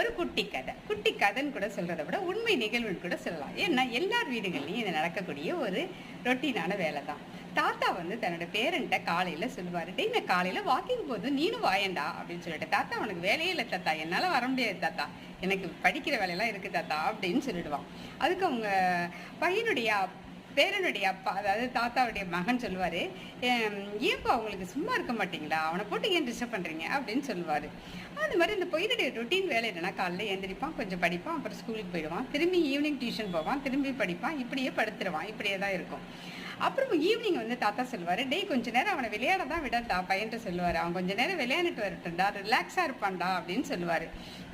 ஒரு குட்டி கதைன்னு கூட சொல்கிறத விட உண்மை நிகழ்வுன்னு கூட சொல்லலாம். ஏன்னா எல்லார் வீடுகள்லையும் இது நடக்கக்கூடிய ஒரு ரொட்டீனான வேலை தான். தாத்தா வந்து தன்னோட பேரண்ட்டை காலையில் சொல்லுவார், டேய் நான் காலையில் வாக்கிங் போதும் நீனும் வாயண்டா அப்படின்னு சொல்லிட்டு. தாத்தா உனக்கு வேலையே இல்லை தாத்தா, என்னால் வர முடியாது தாத்தா, எனக்கு படிக்கிற வேலையெல்லாம் இருக்குது தாத்தா அப்படின்னு சொல்லிடுவான். அதுக்கு அவங்க பையனுடைய பேரனுடைய அப்பா, அதாவது தாத்தாவுடைய மகன் சொல்லுவார், ஏன்ப்பா அவங்களுக்கு சும்மா இருக்க மாட்டிங்களா, அவனை போட்டு ஏன் டிஸ்டர்ப் பண்ணுறீங்க அப்படின்னு சொல்லுவார். அது மாதிரி இந்த பொயினுடைய ரொட்டீன் வேலை என்னென்னா, காலையில் எழுந்திரிப்பான், கொஞ்சம் படிப்பான், அப்புறம் ஸ்கூலுக்கு போயிடுவான், திரும்பி ஈவினிங் டியூஷன் போவான், திரும்பி படிப்பான், இப்படியே படுத்துருவான், இப்படியே தான் இருக்கும். அப்புறம் ஈவினிங் வந்து தாத்தா சொல்லுவார், டேய் கொஞ்ச நேரம் அவனை விளையாட தான் விடட்டா பையன்ட்டு சொல்லுவார், அவன் கொஞ்சம் நேரம் விளையாண்டுட்டு வரட்டும்டா, ரிலாக்ஸாக இருப்பான்டா அப்படின்னு சொல்லுவார்.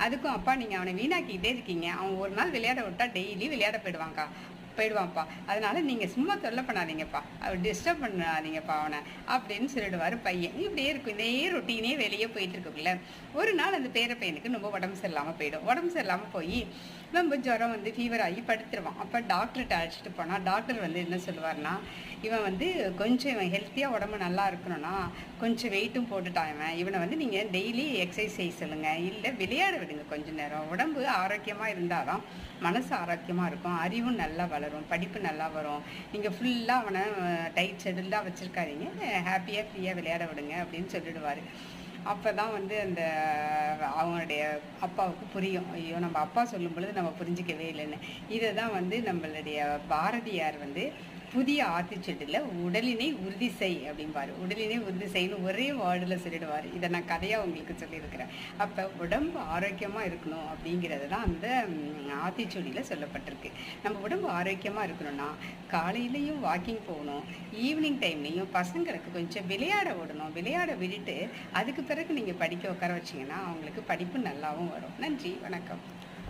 அதுக்கும் அப்பா நீங்கள் அவனை வீணாக்கிட்டே இருக்கீங்க, அவன் ஒரு நாள் விளையாட விட்டா டெய்லி விளையாட போயிடுவான்ப்பா, அதனால நீங்கள் சும்மா தொல்லை பண்ணாதீங்கப்பா, அவர் டிஸ்டர்ப் பண்ணாதீங்கப்பா அவனை அப்படின்னு சொல்லிடுவார் பையன். இப்படியே இருக்கும், இதே ரொட்டீனே வெளியே போயிட்டு இருக்குல்ல. ஒரு நாள் அந்த பேர பையனுக்கு ரொம்ப உடம்பு சரியில்லாமல் போயிடும். உடம்பு சரியில்லாமல் போய் ரொம்ப ஜுரம் வந்து ஃபீவர் ஆகி படுத்துருவான். அப்போ டாக்டர்கிட்ட அழைச்சிட்டு போனால் டாக்டர் வந்து என்ன சொல்லுவார்னா, இவன் வந்து கொஞ்சம் இவன் ஹெல்த்தியாக உடம்பு நல்லா இருக்கணும்னா கொஞ்சம் வெயிட்டும் போட்டுட்டான், இவனை வந்து நீங்கள் டெய்லி எக்ஸசைஸ் செய்ய சொல்லுங்கள், இல்லை விளையாட விடுங்க கொஞ்சம் நேரம். உடம்பு ஆரோக்கியமாக இருந்தால் தான் மனசு ஆரோக்கியமாக இருக்கும், அறிவும் நல்லா வளரும், படிப்பு நல்லா வரும். நீங்கள் ஃபுல்லாக அவனை டைட் ஷெடியூல்டாக வச்சுருக்காதீங்க, ஹாப்பியாக ஃப்ரீயாக விளையாட விடுங்க அப்படின்னு சொல்லிடுவார். அப்போ தான் வந்து அந்த அவங்களுடைய அப்பாவுக்கு புரியும், ஐயோ நம்ம அப்பா சொல்லும் பொழுது நம்ம புரிஞ்சிக்கவே இல்லைன்னு. இதை தான் வந்து நம்மளுடைய பாரதியார் வந்து புதிய ஆத்திச்சூடியில் உடலினை உறுதி செய் அப்படிம்பாரு. உடலினை உறுதி செய்யணும் ஒரே வேர்டில் சொல்லிடுவார். இதை நான் கதையாக உங்களுக்கு சொல்லியிருக்கிறேன். அப்போ உடம்பு ஆரோக்கியமாக இருக்கணும் அப்படிங்கிறது தான் அந்த ஆத்திச்சூடியில் சொல்லப்பட்டிருக்கு. நம்ம உடம்பு ஆரோக்கியமாக இருக்கணும்னா காலையிலையும் வாக்கிங் போகணும், ஈவினிங் டைம்லேயும் பசங்களுக்கு கொஞ்சம் விளையாட விடணும். விளையாட விட்டுட்டு அதுக்கு பிறகு நீங்கள் படிக்க உட்கார வச்சிங்கன்னா அவங்களுக்கு படிப்பு நல்லாவும் வரும். நன்றி, வணக்கம்.